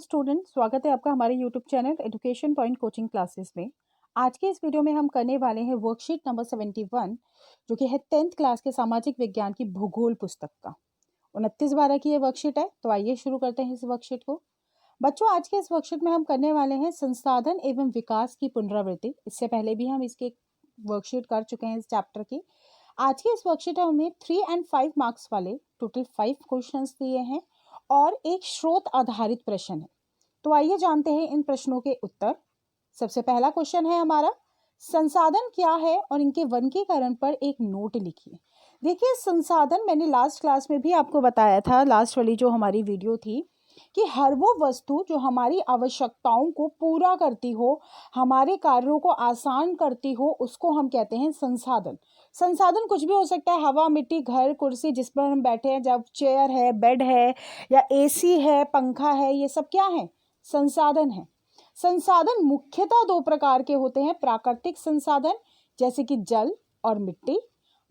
Student, स्वागत है आपका हमारे YouTube channel education point coaching classes में। आज के इस वीडियो में हम करने वाले हैं वर्कशीट नंबर 71, जो कि है 10th क्लास के सामाजिक विज्ञान की भूगोल पुस्तक का 29/12 की ये वर्कशीट है। तो आइए शुरू करते हैं इस वर्कशीट को। बच्चों, आज के इस वर्कशीट में हम करने वाले हैं संसाधन एवं विकास की पुनरावृत्ति। इससे पहले भी हम इसकी वर्कशीट कर चुके हैं इस चैप्टर की। आज की इस वर्कशीट में हमें 3 और 5 मार्क्स वाले टोटल 5 क्वेश्चंस दिए हैं और एक स्रोत आधारित प्रश्न है। तो आइए जानते हैं इन प्रश्नों के उत्तर। सबसे पहला क्वेश्चन है हमारा, संसाधन क्या है और इनके वर्गीकरण पर एक नोट लिखिए। देखिए, संसाधन मैंने लास्ट क्लास में भी आपको बताया था, लास्ट वाली जो हमारी वीडियो थी, कि हर वो वस्तु जो हमारी आवश्यकताओं को पूरा करती हो, हमारे कार्यों को आसान करती हो, उसको हम कहते हैं संसाधन। संसाधन कुछ भी हो सकता है, हवा, मिट्टी, घर, कुर्सी जिस पर हम बैठे हैं, जब चेयर है, बेड है या एसी है, पंखा है, ये सब क्या है? संसाधन है। संसाधन मुख्यतः 2 प्रकार के होते हैं, प्राकृतिक संसाधन जैसे कि जल और मिट्टी,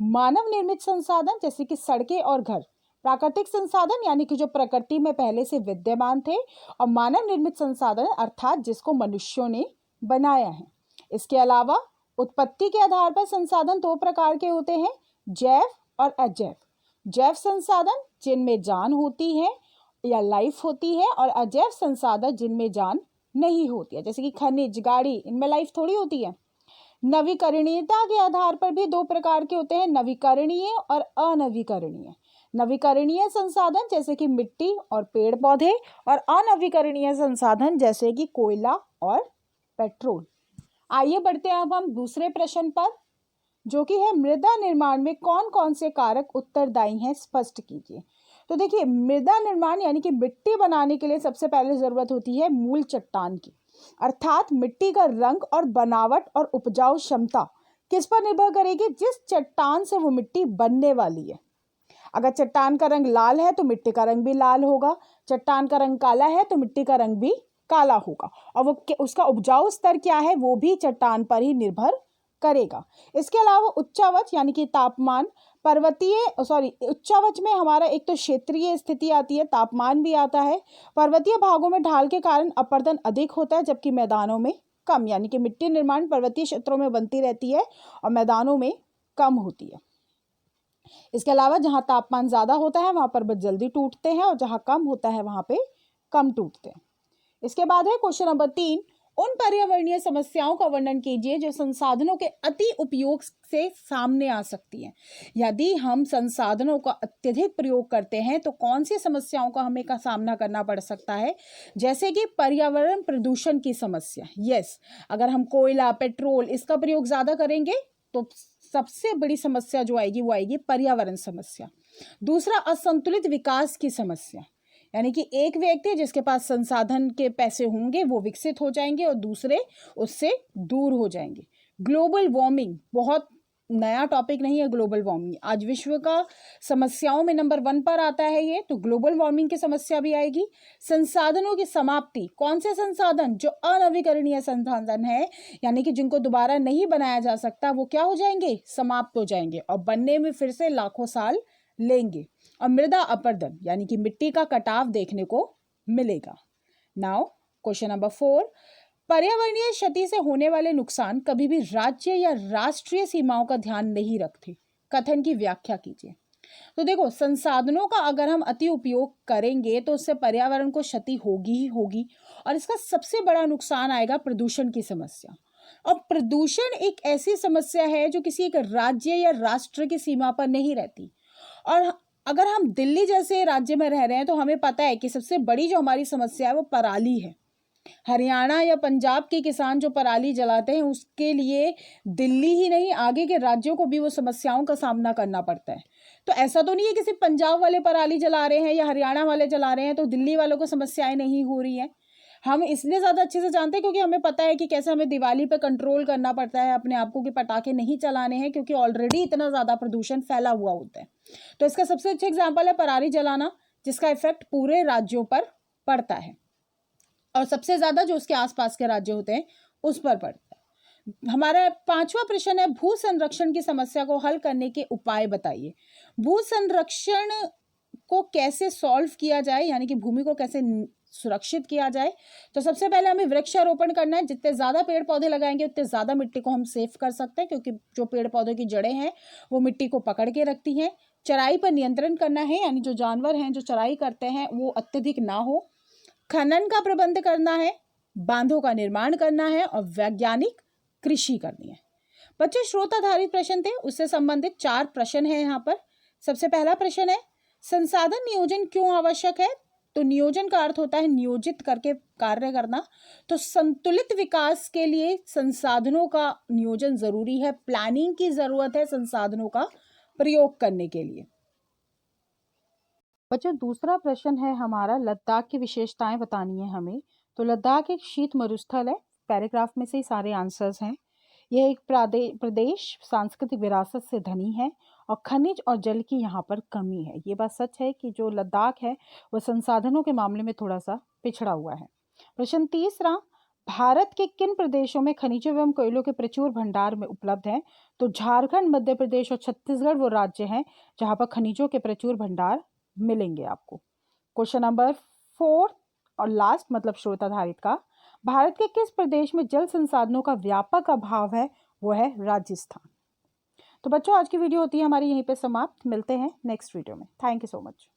मानव निर्मित संसाधन जैसे कि सड़कें और घर। प्राकृतिक संसाधन यानी कि जो प्रकृति में पहले से विद्यमान थे, और मानव निर्मित संसाधन अर्थात जिसको मनुष्यों ने बनाया है। इसके अलावा उत्पत्ति के आधार पर संसाधन 2 प्रकार के होते हैं, जैव और अजैव। जैव संसाधन जिनमें जान होती है या लाइफ होती है, और अजैव संसाधन जिनमें जान नहीं होती है, जैसे कि खनिज, गाड़ी, इनमें लाइफ थोड़ी होती है। नवीकरणीयता के आधार पर भी 2 प्रकार के होते हैं, नवीकरणीय और अनवीकरणीय। नवीकरणीय संसाधन जैसे कि मिट्टी और पेड़ पौधे, और अनवीकरणीय संसाधन जैसे कि कोयला और पेट्रोल। आइए बढ़ते हैं अब हम दूसरे प्रश्न पर, जो कि है मृदा निर्माण में कौन कौन से कारक उत्तरदायी हैं, स्पष्ट कीजिए। तो देखिए, मृदा निर्माण यानी कि मिट्टी बनाने के लिए सबसे पहले जरूरत होती है मूल चट्टान की, अर्थात मिट्टी का रंग और बनावट और उपजाऊ क्षमता किस पर निर्भर करेगी? जिस चट्टान से वो मिट्टी बनने वाली है। अगर चट्टान का रंग लाल है तो मिट्टी का रंग भी लाल होगा, चट्टान का रंग काला है तो मिट्टी का रंग भी काला होगा, और वो उसका उपजाऊ स्तर क्या है वो भी चट्टान पर ही निर्भर करेगा। इसके अलावा उच्चावच यानी कि तापमान, उच्चावच में हमारा एक तो क्षेत्रीय स्थिति आती है, तापमान भी आता है। पर्वतीय भागों में ढाल के कारण अपरदन अधिक होता है, जबकि मैदानों में कम, यानी कि मिट्टी निर्माण पर्वतीय क्षेत्रों में बनती रहती है और मैदानों में कम होती है। इसके अलावा जहां तापमान ज्यादा होता है वहां पर्वत जल्दी टूटते हैं, और जहां कम होता है वहां पे कम टूटते हैं। इसके बाद है क्वेश्चन नंबर 3, उन पर्यावरणीय समस्याओं का वर्णन कीजिए जो संसाधनों के अति उपयोग से सामने आ सकती हैं। यदि हम संसाधनों का अत्यधिक प्रयोग करते हैं तो कौन सी समस्याओं का हमें का सामना करना पड़ सकता है? जैसे कि पर्यावरण प्रदूषण की समस्या। यस, अगर हम कोयला, पेट्रोल इसका प्रयोग ज्यादा करेंगे तो सबसे बड़ी समस्या जो आएगी वो आएगी पर्यावरण समस्या। दूसरा, असंतुलित विकास की समस्या, यानी कि एक व्यक्ति जिसके पास संसाधन के पैसे होंगे वो विकसित हो जाएंगे और दूसरे उससे दूर हो जाएंगे। ग्लोबल वार्मिंग बहुत नया टॉपिक नहीं है, ग्लोबल वार्मिंग आज विश्व का समस्याओं में नंबर 1 पर आता है ये, तो ग्लोबल वार्मिंग की समस्या भी आएगी। संसाधनों की समाप्ति, कौन से संसाधन? जो अनवीकरणीय संसाधन है, यानी कि जिनको दोबारा नहीं बनाया जा सकता, वो क्या हो जाएंगे? समाप्त हो जाएंगे, और बनने में फिर से लाखों साल लेंगे। और मृदा अपरदन यानी कि मिट्टी का कटाव देखने को मिलेगा। नाउ क्वेश्चन नंबर 4, पर्यावरणीय क्षति से होने वाले नुकसान कभी भी राज्य या राष्ट्रीय सीमाओं का ध्यान नहीं रखते, कथन की व्याख्या कीजिए। तो देखो, संसाधनों का अगर हम अति उपयोग करेंगे तो उससे पर्यावरण को क्षति होगी ही होगी, और इसका सबसे बड़ा नुकसान आएगा प्रदूषण की समस्या। और प्रदूषण एक ऐसी समस्या है जो किसी एक राज्य या राष्ट्र की सीमा पर नहीं रहती। और अगर हम दिल्ली जैसे राज्य में रह रहे हैं तो हमें पता है कि सबसे बड़ी जो हमारी समस्या है वो पराली है। हरियाणा या पंजाब के किसान जो पराली जलाते हैं उसके लिए दिल्ली ही नहीं, आगे के राज्यों को भी वो समस्याओं का सामना करना पड़ता है। तो ऐसा तो नहीं है कि सिर्फ पंजाब वाले पराली जला रहे हैं या हरियाणा वाले जला रहे हैं तो दिल्ली वालों को समस्याएं नहीं हो रही हैं। हम इसलिए ज़्यादा अच्छे से जानते हैं क्योंकि हमें पता है कि कैसे हमें दिवाली पे कंट्रोल करना पड़ता है अपने आप को, कि पटाखे नहीं चलाने हैं, क्योंकि ऑलरेडी इतना ज़्यादा प्रदूषण फैला हुआ होता है। तो इसका सबसे अच्छा एग्जाम्पल है पराली जलाना, जिसका इफेक्ट पूरे राज्यों पर पड़ता है, और सबसे ज़्यादा जो उसके आसपास के राज्य होते हैं उस पर पड़ता है। हमारा 5वां प्रश्न है, भू संरक्षण की समस्या को हल करने के उपाय बताइए। भू संरक्षण को कैसे सॉल्व किया जाए, यानी कि भूमि को कैसे सुरक्षित किया जाए। तो सबसे पहले हमें वृक्षारोपण करना है। जितने ज़्यादा पेड़ पौधे लगाएंगे उतने ज़्यादा मिट्टी को हम सेव कर सकते हैं, क्योंकि जो पेड़ पौधों की जड़ें हैं वो मिट्टी को पकड़ के रखती हैं। चराई पर नियंत्रण करना है, यानी जो जानवर हैं जो चराई करते हैं वो अत्यधिक ना हो। खनन का प्रबंध करना है, बांधों का निर्माण करना है और वैज्ञानिक कृषि करनी है। बच्चे श्रोताधारित प्रश्न थे, उससे संबंधित 4 प्रश्न है यहाँ पर। सबसे पहला प्रश्न है, संसाधन नियोजन क्यों आवश्यक है? तो नियोजन का अर्थ होता है नियोजित करके कार्य करना। तो संतुलित विकास के लिए संसाधनों का नियोजन जरूरी है, प्लानिंग की जरूरत है संसाधनों का प्रयोग करने के लिए। बच्चों दूसरा प्रश्न है हमारा, लद्दाख की विशेषताएं बतानी है हमें। तो लद्दाख एक शीत मरुस्थल है, पैराग्राफ में से ही सारे आंसर्स हैं। यह एक प्रदेश सांस्कृतिक विरासत से धनी है और खनिज और जल की यहाँ पर कमी है। ये बात सच है कि जो लद्दाख है वह संसाधनों के मामले में थोड़ा सा पिछड़ा हुआ है। प्रश्न तीसरा, भारत के किन प्रदेशों में खनिजों एवं कोयलों के प्रचुर भंडार में उपलब्ध हैं? तो झारखंड, मध्य प्रदेश और छत्तीसगढ़ वो राज्य हैं जहाँ पर खनिजों के प्रचुर भंडार मिलेंगे आपको। क्वेश्चन नंबर 4 और लास्ट मतलब श्रोताधारित का, भारत के किस प्रदेश में जल संसाधनों का व्यापक अभाव है? वो है राजस्थान। तो बच्चों आज की वीडियो होती है हमारी यहीं पे समाप्त। मिलते हैं नेक्स्ट वीडियो में। Thank you so much.